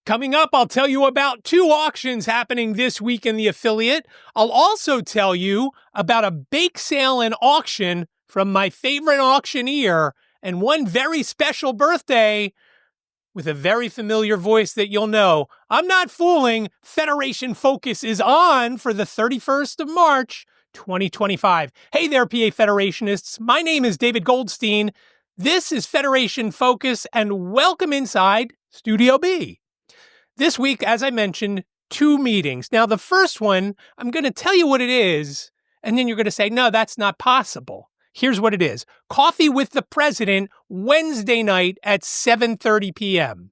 Coming up, I'll tell you about 2 auctions happening this week in the affiliate. I'll also tell you about a bake sale and auction from my favorite auctioneer and one very special birthday with a very familiar voice that you'll know. I'm not fooling. Federation Focus is on for the 31st of March, 2025. Hey there, PA Federationists. My name is David Goldstein. This is Federation Focus, and welcome inside Studio B. This week, as I mentioned, 2 meetings. Now, the first one, I'm going to tell you what it is, and then you're going to say, no, that's not possible. Here's what it is. Coffee with the President, Wednesday night at 7:30 p.m.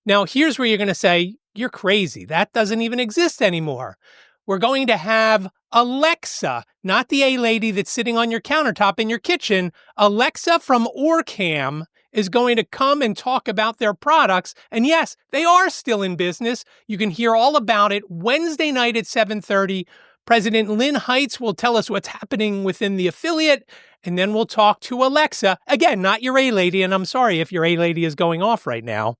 Now, here's where you're going to say, you're crazy. That doesn't even exist anymore. We're going to have Alexa, not the A-lady that's sitting on your countertop in your kitchen. Alexa from Orcam is going to come and talk about their products. And yes, they are still in business. You can hear all about it Wednesday night at 7:30. President Lynn Heights will tell us what's happening within the affiliate, and then we'll talk to Alexa. Again, not your A-lady, and I'm sorry if your A-lady is going off right now,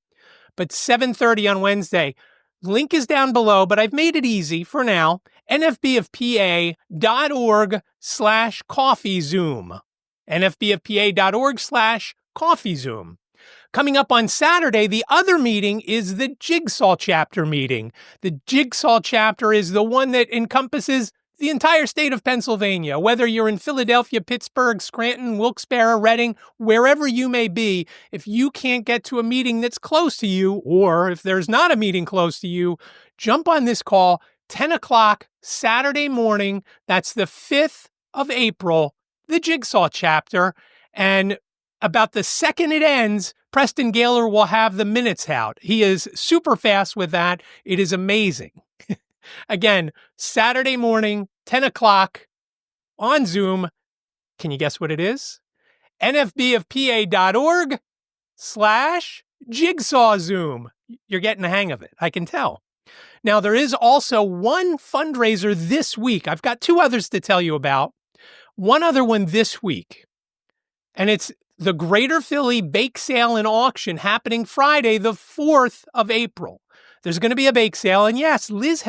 but 7:30 on Wednesday. Link is down below, but I've made it easy for now. nfbofpa.org/coffeezoom. nfbofpa.org/coffeezoom. Coming up on Saturday, the other meeting is the Jigsaw chapter meeting. The Jigsaw chapter is the one that encompasses the entire state of Pennsylvania. Whether you're in Philadelphia, Pittsburgh, Scranton, Wilkes-Barre, Reading, wherever you may be, if you can't get to a meeting that's close to you, or if there's not a meeting close to you, jump on this call, 10 o'clock Saturday morning. That's the 5th of April, the Jigsaw chapter. And about the second it ends, Preston Gaylor will have the minutes out. He is super fast with that. It is amazing. Again, Saturday morning, 10 o'clock on Zoom. Can you guess what it is? nfbofpa.org/Jigsaw Zoom. You're getting the hang of it. I can tell. Now, there is also one fundraiser this week. I've got 2 others to tell you about. One other one this week, and it's the Greater Philly Bake Sale and Auction happening Friday, the 4th of April. There's going to be a bake sale, and yes, Liz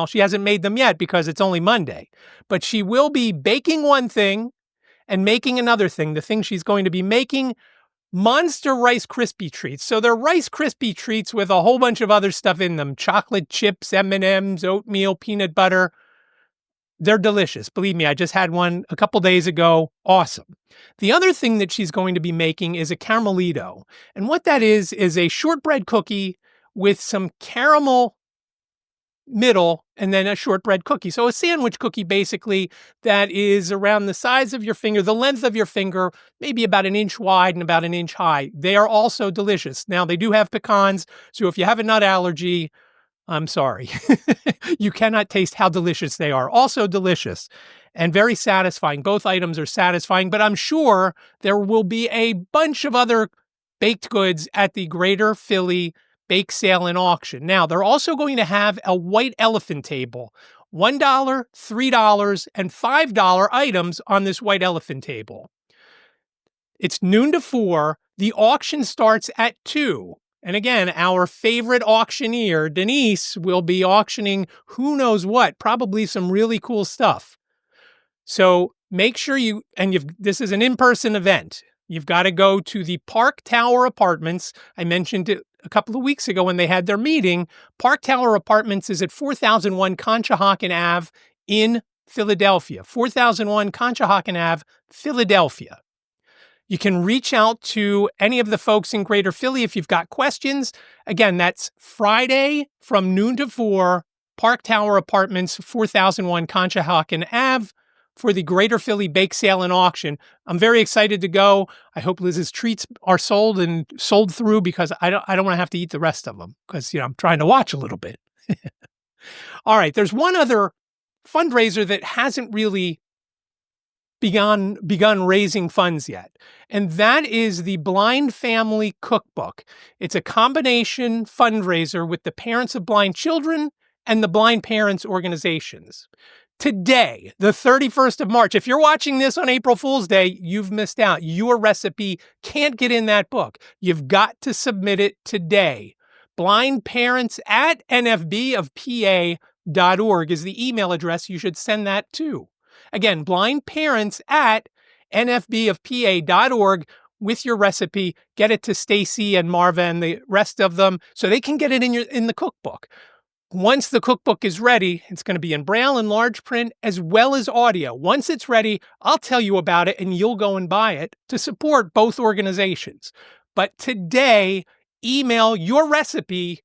she hasn't made them yet because it's only Monday, but she will be baking one thing and making another thing. The thing she's going to be making, Monster Rice Krispie Treats. So they're Rice Krispie Treats with a whole bunch of other stuff in them. Chocolate chips, M&Ms, oatmeal, peanut butter. They're delicious. Believe me, I just had one a couple days ago. Awesome. The other thing that she's going to be making is a caramelito. And what that is a shortbread cookie with some caramel middle and then a shortbread cookie. So a sandwich cookie, basically, that is around the size of your finger, the length of your finger, maybe about 1 inch wide and about 1 inch high. They are also delicious. Now, they do have pecans, so if you have a nut allergy, I'm sorry. You cannot taste how delicious they are. Also delicious and very satisfying. Both items are satisfying, but I'm sure there will be a bunch of other baked goods at the Greater Philly Bake Sale and Auction. Now, they're also going to have a white elephant table. $1, $3, and $5 items on this white elephant table. It's noon to 4. The auction starts at 2. And again, our favorite auctioneer, Denise, will be auctioning who knows what, probably some really cool stuff. So make sure this is an in-person event. You've got to go to the Park Tower Apartments. I mentioned it a couple of weeks ago when they had their meeting. Park Tower Apartments is at 4001 Conshohocken Ave in Philadelphia. 4001 Conshohocken Ave, Philadelphia. You can reach out to any of the folks in Greater Philly if you've got questions. Again, that's Friday from noon to 4, Park Tower Apartments, 4001 Conshohocken Ave for the Greater Philly Bake Sale and Auction. I'm very excited to go. I hope Liz's treats are sold through because I don't want to have to eat the rest of them because, I'm trying to watch a little bit. All right, there's one other fundraiser that hasn't really begun raising funds yet. And that is the Blind Family Cookbook. It's a combination fundraiser with the Parents of Blind Children and the Blind Parents organizations. Today, the 31st of March, if you're watching this on April Fool's Day, you've missed out. Your recipe can't get in that book. You've got to submit it today. blindparents@nfbofpa.org is the email address you should send that to. Again, blindparents@nfbofpa.org with your recipe. Get it to Stacy and Marva and the rest of them so they can get it in the cookbook. Once the cookbook is ready, it's going to be in Braille and large print as well as audio. Once it's ready, I'll tell you about it and you'll go and buy it to support both organizations. But today, email your recipe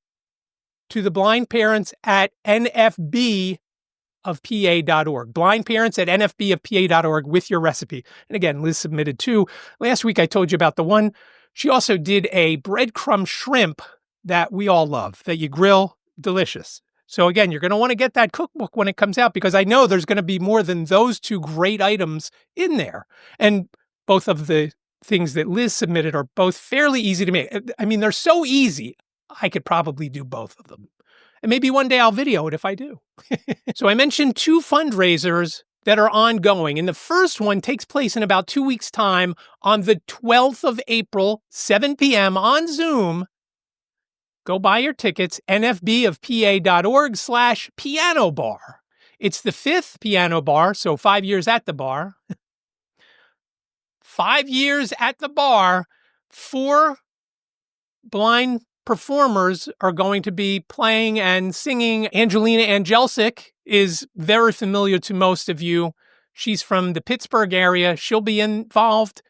to the blindparents@nfbofpa.org. Blindparents@nfbofpa.org with your recipe. And again, Liz submitted two. Last week, I told you about the one. She also did a breadcrumb shrimp that we all love, that you grill. Delicious. So again, you're going to want to get that cookbook when it comes out because I know there's going to be more than those two great items in there. And both of the things that Liz submitted are both fairly easy to make. I mean, they're so easy, I could probably do both of them. And maybe one day I'll video it if I do. So I mentioned two fundraisers that are ongoing. And the first one takes place in about 2 weeks' time on the 12th of April, 7 p.m. on Zoom. Go buy your tickets, nfbofpa.org/piano bar. It's the 5th piano bar, so 5 years at the bar. 5 years at the bar. 4 blind performers are going to be playing and singing. Angelina Angelsic is very familiar to most of you. She's from the Pittsburgh area. She'll be involved.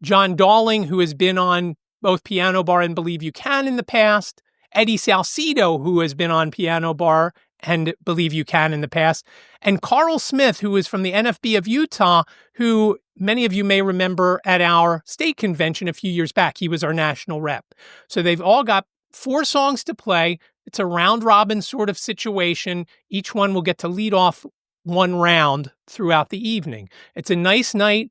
John Dowling, who has been on both Piano Bar and Believe You Can in the past. Eddie Salcido, who has been on Piano Bar and Believe You Can in the past, and Carl Smith, who is from the NFB of Utah, who many of you may remember at our state convention a few years back. He was our national rep. So they've all got 4 songs to play. It's a round-robin sort of situation. Each one will get to lead off one round throughout the evening. It's a nice night.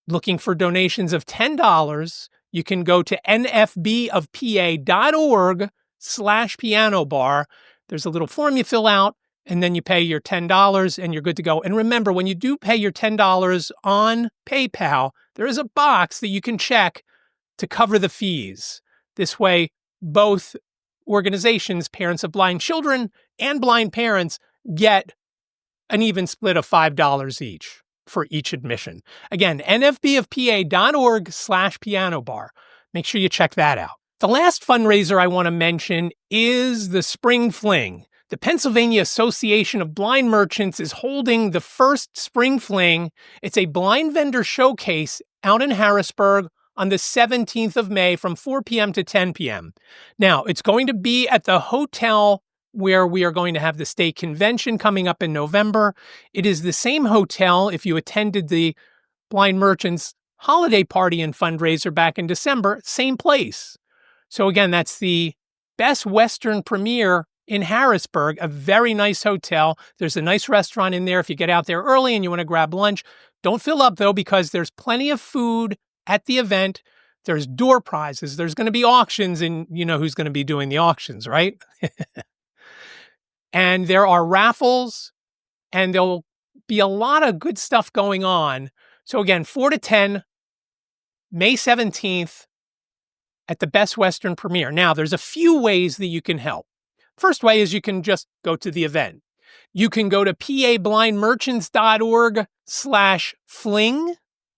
Looking for donations of $10. You can go to nfbofpa.org/piano bar. There's a little form you fill out, and then you pay your $10 and you're good to go. And remember, when you do pay your $10 on PayPal, there is a box that you can check to cover the fees. This way, both organizations, Parents of Blind Children and Blind Parents, get an even split of $5 each for each admission. Again, nfbofpa.org/piano bar. Make sure you check that out. The last fundraiser I want to mention is the Spring Fling. The Pennsylvania Association of Blind Merchants is holding the first Spring Fling. It's a blind vendor showcase out in Harrisburg on the 17th of May from 4 p.m. to 10 p.m. Now, it's going to be at the hotel where we are going to have the state convention coming up in November. It is the same hotel if you attended the Blind Merchants holiday party and fundraiser back in December, same place. So again, that's the Best Western Premier in Harrisburg, a very nice hotel. There's a nice restaurant in there if you get out there early and you want to grab lunch. Don't fill up, though, because there's plenty of food at the event. There's door prizes. There's going to be auctions, and you know who's going to be doing the auctions, right? And there are raffles, and there'll be a lot of good stuff going on. So again, 4 to 10, May 17th at the Best Western Premier. Now, there's a few ways that you can help. First way is you can just go to the event. You can go to pablindmerchants.org/fling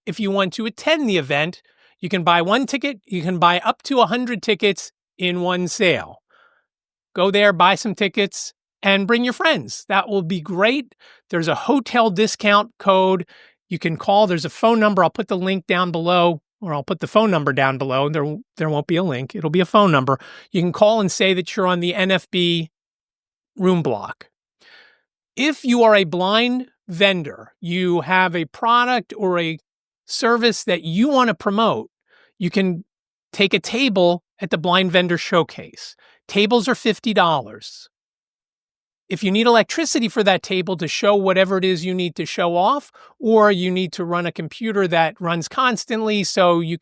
if you want to attend the event. You can buy one ticket. You can buy up to 100 tickets in one sale. Go there, buy some tickets, and bring your friends. That will be great. There's a hotel discount code you can call. There's a phone number. I'll put the link down below, or I'll put the phone number down below. There won't be a link. It'll be a phone number. You can call and say that you're on the NFB room block. If you are a blind vendor, you have a product or a service that you want to promote, you can take a table at the Blind Vendor Showcase. Tables are $50. If you need electricity for that table to show whatever it is you need to show off, or you need to run a computer that runs constantly so you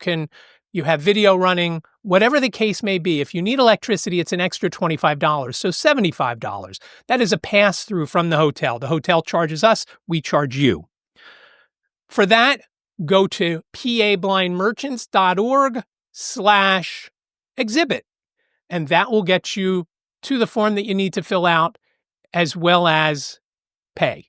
have video running, whatever the case may be, if you need electricity, it's an extra $25, so $75. That is a pass-through from the hotel. The hotel charges us, we charge you. For that, go to pablindmerchants.org/exhibit. and that will get you to the form that you need to fill out as well as pay.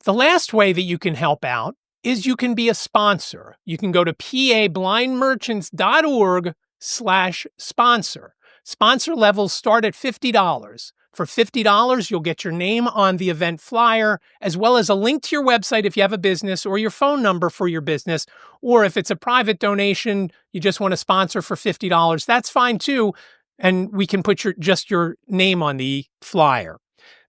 The last way that you can help out is you can be a sponsor. You can go to pablindmerchants.org/sponsor. Sponsor levels start at $50. For $50, you'll get your name on the event flyer, as well as a link to your website if you have a business, or your phone number for your business. Or if it's a private donation, you just want to sponsor for $50, that's fine too. And we can put just your name on the flyer.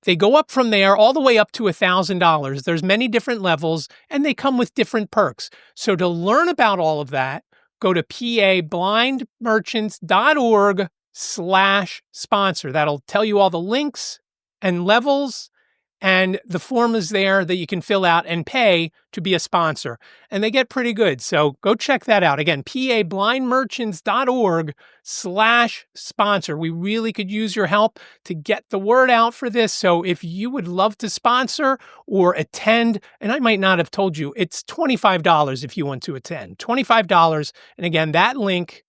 They go up from there all the way up to $1,000. There's many different levels, and they come with different perks. So to learn about all of that, go to pablindmerchants.org/sponsor. That'll tell you all the links and levels, and the form is there that you can fill out and pay to be a sponsor. And they get pretty good. So go check that out. Again, pablindmerchants.org/sponsor. We really could use your help to get the word out for this. So if you would love to sponsor or attend, and I might not have told you, it's $25 if you want to attend. $25. And again, that link,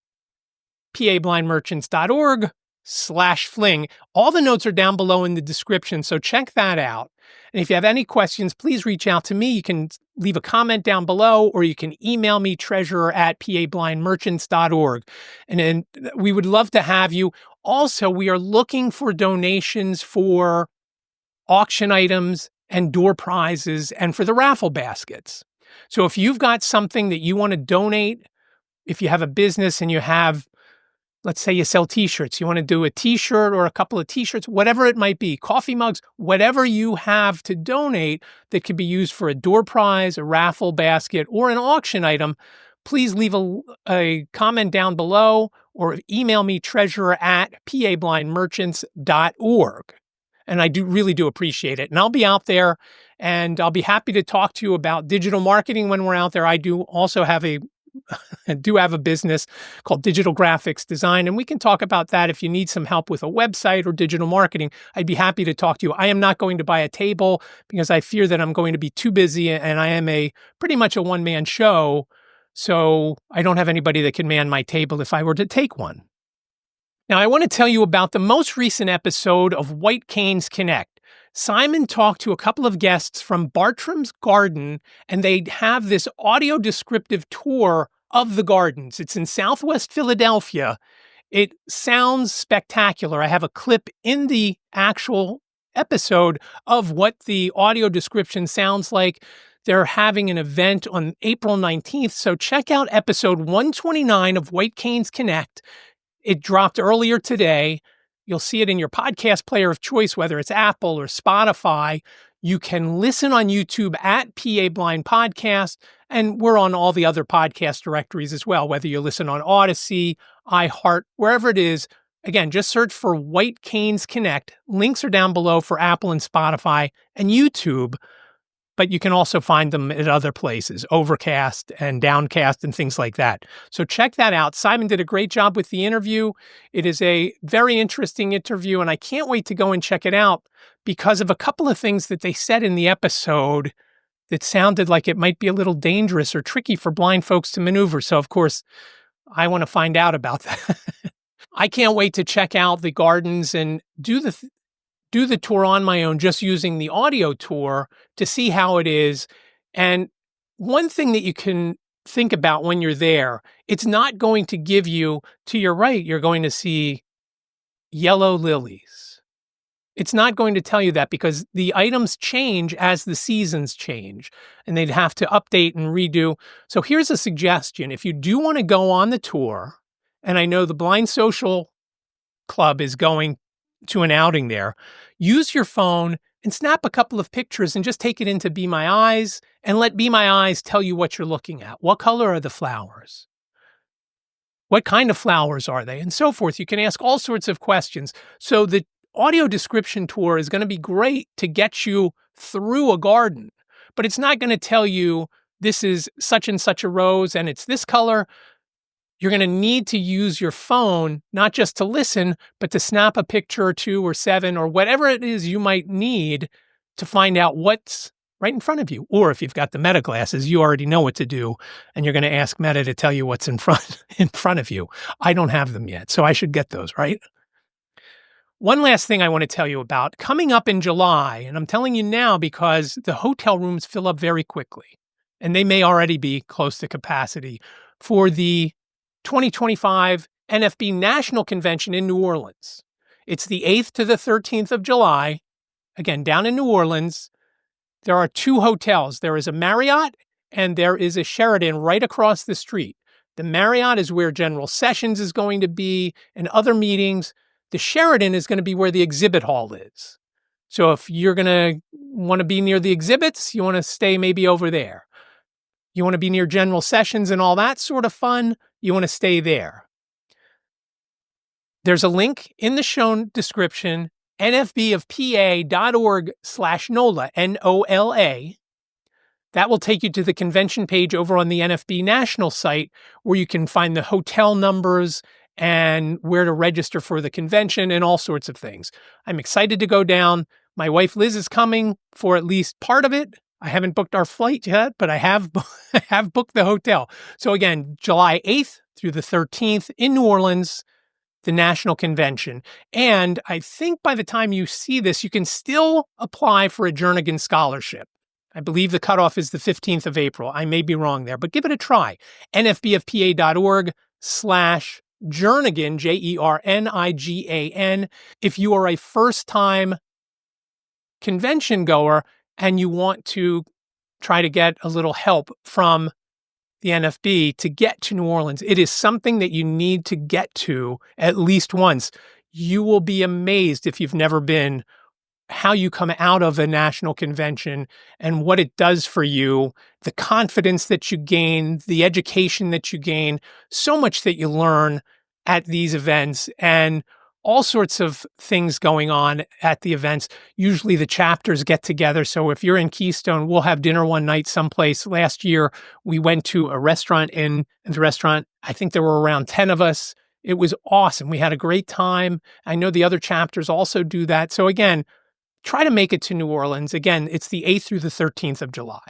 pablindmerchants.org/fling. All the notes are down below in the description, so check that out. And if you have any questions, please reach out to me. You can leave a comment down below, or you can email me, treasurer@pablindmerchants.org. And then we would love to have you. Also, we are looking for donations for auction items and door prizes and for the raffle baskets. So if you've got something that you want to donate, if you have a business and you have, let's say you sell t-shirts, you want to do a t-shirt or a couple of t-shirts, whatever it might be, coffee mugs, whatever you have to donate that could be used for a door prize, a raffle basket, or an auction item, please leave a comment down below or email me, treasurer@pablindmerchants.org. And I really do appreciate it. And I'll be out there, and I'll be happy to talk to you about digital marketing when we're out there. I do also have a business called Digital Graphics Design, and we can talk about that. If you need some help with a website or digital marketing, I'd be happy to talk to you. I am not going to buy a table because I fear that I'm going to be too busy, and I am pretty much a one-man show, so I don't have anybody that can man my table if I were to take one. Now, I want to tell you about the most recent episode of White Canes Connect. Simon talked to a couple of guests from Bartram's Garden, and they have this audio descriptive tour of the gardens. It's in Southwest Philadelphia. It sounds spectacular. I have a clip in the actual episode of what the audio description sounds like. They're having an event on April 19th, so check out episode 129 of White Canes Connect. It dropped earlier today. You'll see it in your podcast player of choice, whether it's Apple or Spotify. You can listen on YouTube at PA Blind Podcast, and we're on all the other podcast directories as well, whether you listen on Odyssey, iHeart, wherever it is. Again, just search for White Canes Connect. Links are down below for Apple and Spotify and YouTube, but you can also find them at other places, Overcast and Downcast and things like that. So check that out. Simon did a great job with the interview. It is a very interesting interview, and I can't wait to go and check it out because of a couple of things that they said in the episode that sounded like it might be a little dangerous or tricky for blind folks to maneuver. So, of course, I want to find out about that. I can't wait to check out the gardens and do the tour on my own, just using the audio tour to see how it is. And one thing that you can think about when you're there, it's not going to give you, to your right, you're going to see yellow lilies. It's not going to tell you that because the items change as the seasons change, and they'd have to update and redo. So here's a suggestion. If you do want to go on the tour, and I know the Blind Social Club is going to an outing there, use your phone and snap a couple of pictures and just take it into Be My Eyes and let Be My Eyes tell you what you're looking at. What color are the flowers? What kind of flowers are they? And so forth. You can ask all sorts of questions. So the audio description tour is going to be great to get you through a garden, but it's not going to tell you this is such and such a rose and it's this color. You're going to need to use your phone, not just to listen, but to snap a picture or two or seven or whatever it is you might need to find out what's right in front of you. Or if you've got the Meta glasses, you already know what to do, and you're going to ask Meta to tell you what's in front of you. I don't have them yet, so I should get those, right? One last thing I want to tell you about coming up in July, and I'm telling you now because the hotel rooms fill up very quickly, and they may already be close to capacity for the 2025 NFB National Convention in New Orleans. It's the 8th to the 13th of July, again, down in New Orleans. There are 2 hotels. There is a Marriott and there is a Sheraton right across the street. The Marriott is where General Sessions is going to be and other meetings. The Sheraton is going to be where the exhibit hall is. So if you're going to want to be near the exhibits, you want to stay maybe over there. You want to be near General Sessions and all that sort of fun, you want to stay there. There's a link in the show description, nfbofpa.org/NOLA, N-O-L-A. That will take you to the convention page over on the NFB National site where you can find the hotel numbers and where to register for the convention and all sorts of things. I'm excited to go down. My wife Liz is coming for at least part of it. I haven't booked our flight yet, but I have booked the hotel. So again, July 8th through the 13th in New Orleans, the National Convention. And I think by the time you see this, you can still apply for a Jernigan Scholarship. I believe the cutoff is the 15th of April. I may be wrong there, but give it a try. nfbofpa.org/Jernigan, Jernigan. If you are a first-time convention goer and you want to try to get a little help from the NFB to get to New Orleans, it is something that you need to get to at least once. You will be amazed if you've never been, how you come out of a national convention and what it does for you, the confidence that you gain, the education that you gain, so much that you learn at these events, and all sorts of things going on at the events. Usually the chapters get together. So if you're in Keystone, we'll have dinner one night someplace. Last year, we went to a restaurant in the restaurant. I think there were around 10 of us. It was awesome. We had a great time. I know the other chapters also do that. So again, try to make it to New Orleans. Again, it's the 8th through the 13th of July.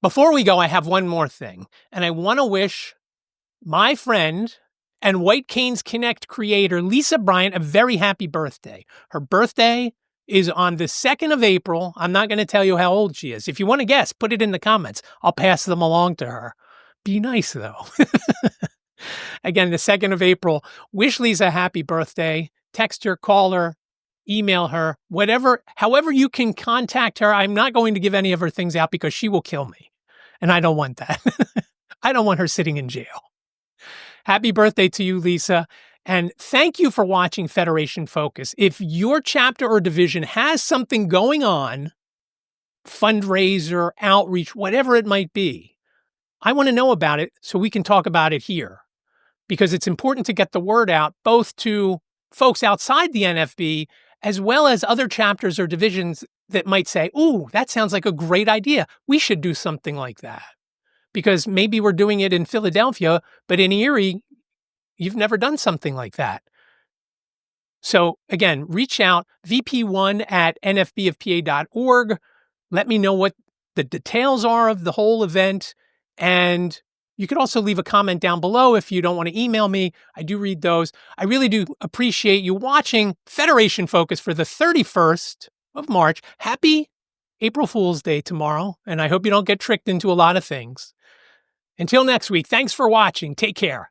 Before we go, I have one more thing, and I want to wish my friend and White Canes Connect creator Lisa Bryant a very happy birthday. Her birthday is on the 2nd of April. I'm not going to tell you how old she is. If you want to guess, put it in the comments. I'll pass them along to her. Be nice, though. Again, the 2nd of April. Wish Lisa a happy birthday. Text her, call her, email her, whatever, however you can contact her. I'm not going to give any of her things out because she will kill me. And I don't want that. I don't want her sitting in jail. Happy birthday to you, Lisa. And thank you for watching Federation Focus. If your chapter or division has something going on, fundraiser, outreach, whatever it might be, I want to know about it so we can talk about it here. Because it's important to get the word out both to folks outside the NFB as well as other chapters or divisions that might say, ooh, that sounds like a great idea. We should do something like that. Because maybe we're doing it in Philadelphia, but in Erie, you've never done something like that. So again, reach out, vp1@nfbofpa.org. Let me know what the details are of the whole event. And you could also leave a comment down below if you don't want to email me. I do read those. I really do appreciate you watching Federation Focus for the 31st of March. Happy April Fool's Day tomorrow. And I hope you don't get tricked into a lot of things. Until next week, thanks for watching. Take care.